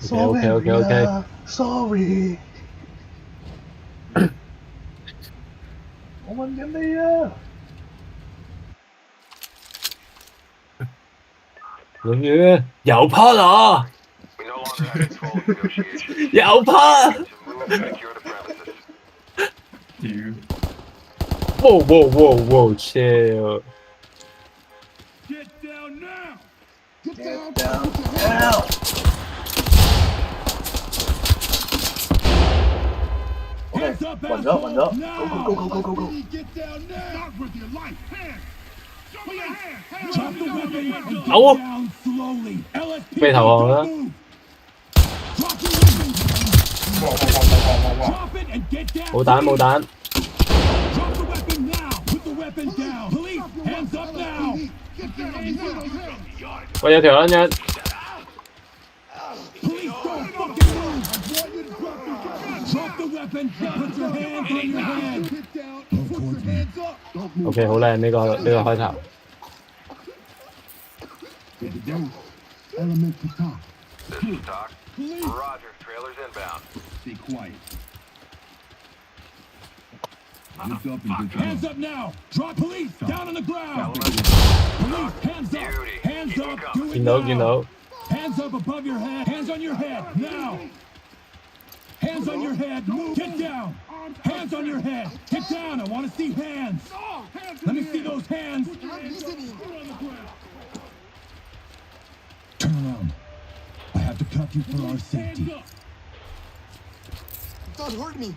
OK sorry。我問緊你啊！永遠有 part 啊！有 part！屌！哇 chill！ Get down now！OK，暈咗，go go go！ 走啊！咩投降啦？冇彈冇彈！喂，有條撚樣！OK， 好靚呢個開頭。Hands up now! Drop police down on the ground! Police, hands up! Hands up! Do it 見到 now! Hands up above your head! Hands on your head! Now! Hands on your head! Move! Get down! Hands on your head! Get down! I want to see hands! Let me see those hands! Turn around. I have to cuff you for our safety. Don't hurt me.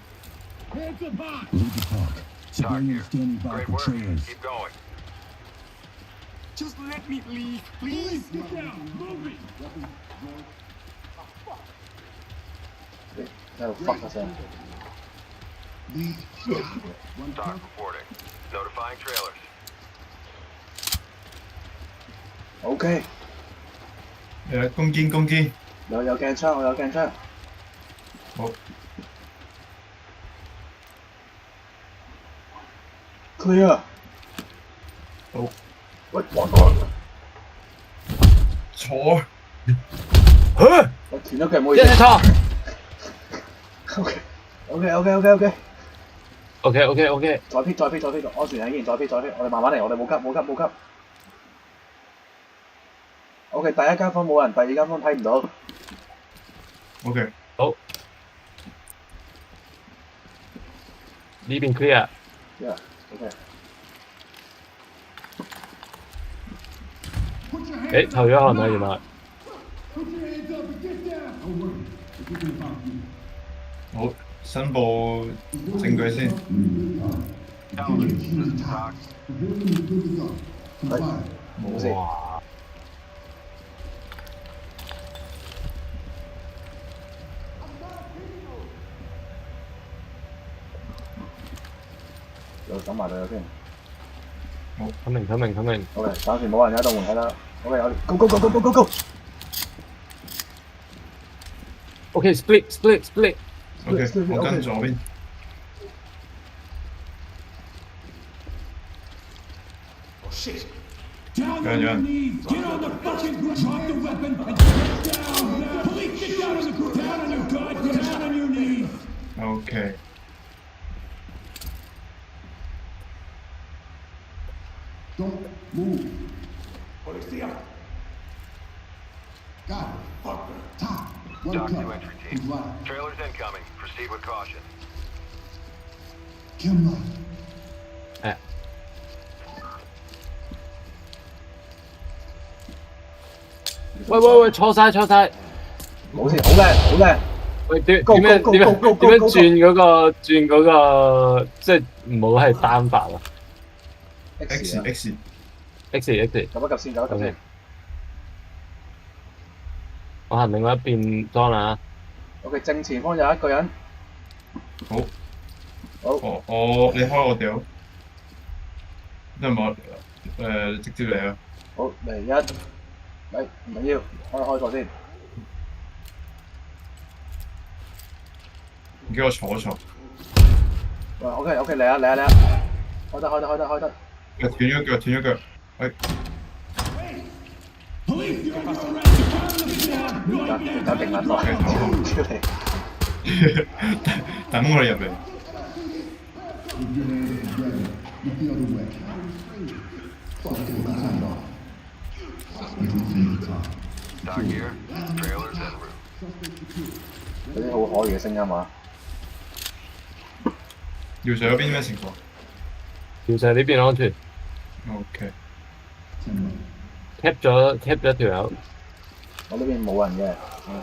Hands up high! Leave the talk. Civilians standing by for trailers. Keep going. Just let me leave, please. Get down! Move it! 喺度 fuck 下聲。Talk reporting. Notifying trailers. OK， 攻堅。有鏡槍，我有鏡槍。好。clear。好。喂，玩我。坐。我斷咗腳，唔好意思。一錯。OK。再撇，安全起見，再撇，我哋慢慢嚟，我哋冇急。OK， 第一間房冇人，第二間房睇唔到。OK。好。呢邊 clear。OK。誒，投咗汗啦，原來。好，申報證據先。冇事。又等埋佢先。好，肯明。OK， 暫時冇人喺度門口啦。OK， 我哋 go。OK，split。OK， 我跟左邊。Down on your knees! Get on the fucking ground! Drop the weapon and get down! Police, get down on the ground! Down on your god! Get down on your knees! OK。Don't move. Policia! God, fucker! Top! One Dock to cover. entry Who's team. left? Trailers incoming. Proceed with caution. Kim left. 誒。喂，錯晒！冇事，好靚。喂，點樣轉嗰個，即係唔好係單發啊 X。？X。撳一撳先。我行另外一邊裝啦。OK， 正前方有一個人。好。好。你開我屌。因為我直接嚟啊。好，嚟唔緊要，開個先。唔叫我坐。喂 ，OK， 嚟啊！開得。腳斷咗腳。喂。Police, you're under arrest! 搞定撚落出嚟。等我哋入嚟。 Dock here. Trailers en route. 有啲好可疑嘅聲音啊！耀水嗰邊咩情況要晒呢邊安全？OK， ，cap 咗條友，我呢邊冇人嘅，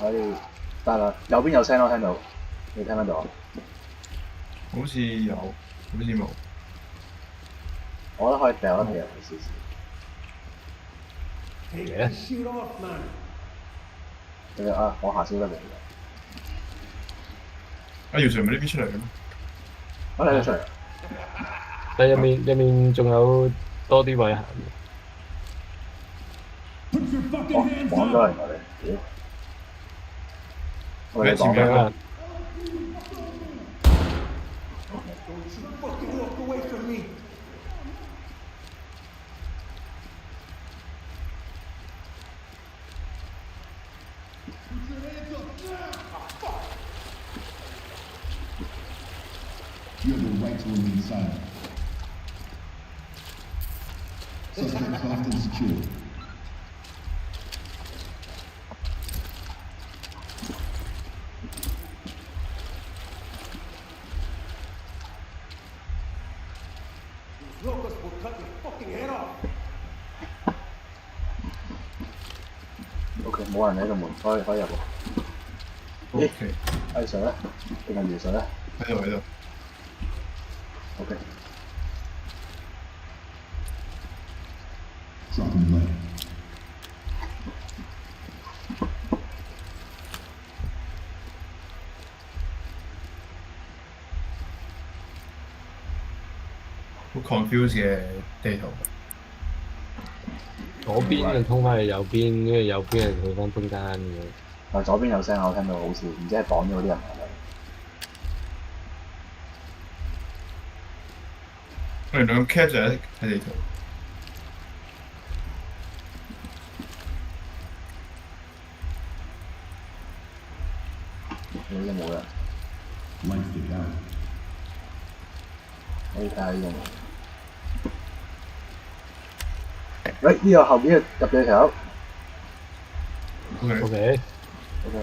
可以得啦。右邊有聲咯，聽到，你聽得到？好似有，好似冇。我覺得可以掉一掉試試。嘅，佢啊，我下燒得嚟嘅。啊，耀水唔係呢邊出嚟嘅咩？我睇得出嚟。但入面仲有多啲位行。 Put your fucking 哦， hands 綁咗嚟 up. 我哋。我哋講前面咩？啊， Fucking walk away from me. OK，冇人喺度門，可以入喎。咦 OK，翳水咧？定係魚水咧喺度。 ？OK。 好 confuse 嘅地圖。左邊就通翻去右邊，跟住右邊就去翻中間咁樣。但左邊有聲，我聽到好似唔知係綁咗嗰啲人係咪？我哋兩個 cap 就喺地圖。呢啲冇人。可以睇下呢個。喂，呢個後邊入咗條友。 OK， OK， OK。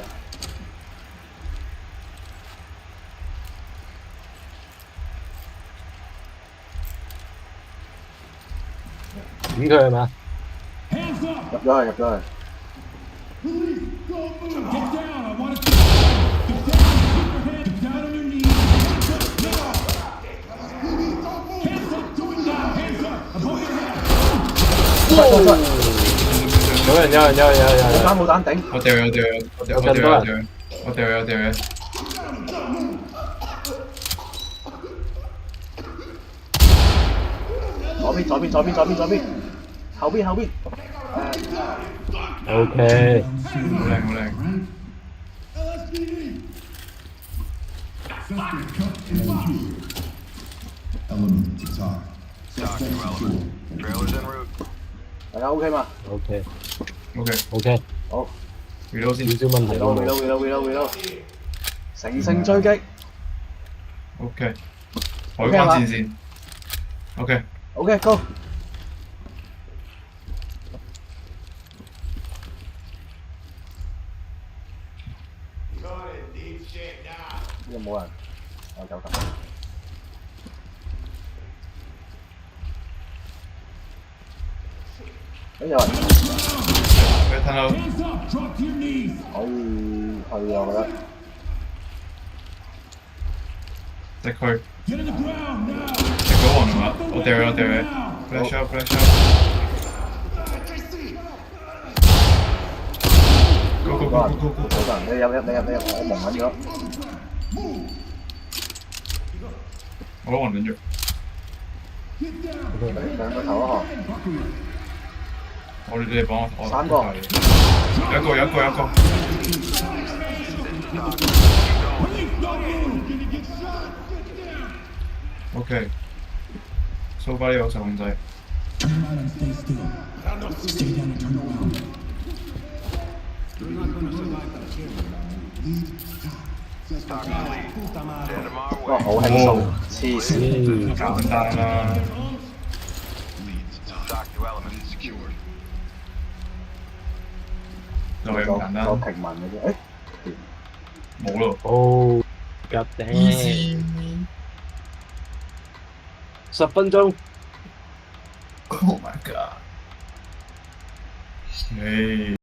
點佢係嘛？ Hands up. 入咗去。 Get down. I want to see you. Get down. Keep your head down on your knees. Hands up now. Hands up. Do it now. Hands up. Above your head. 有人，冇彈頂。我掉嘢。有左邊。後邊。 OK， 好靚。 Dock irrelevant. Trailers en route. 大家 OK 嘛？ OK，好。 reload 先。少少問題都冇。 reload。乘勝追擊。 OK，海關戰線。OK，go。 呢個冇人，我走緊。有人。佢睇到 Hands up. Drop to your knees. 可以去啊，我覺得。直去。 Get in the ground now. 直咗黃龍啦，我掉嘢。Flash out。 Go。 好多人，你入，我蒙緊咗。我攞黃緊住。兩個頭啊！你哋幫我。三個。有一個。 OK。蘇巴呢個受控制。 Turn around and stay still. Stay down and turn around. Talk to the lead. Send them our 哇， way. 好輕鬆，黐線，簡單啦， Talk to element. 就係咁簡單，攞平民嘅啫。冇咯。哦，夾頂。 Easy。 10分鐘。 Oh my god！唉。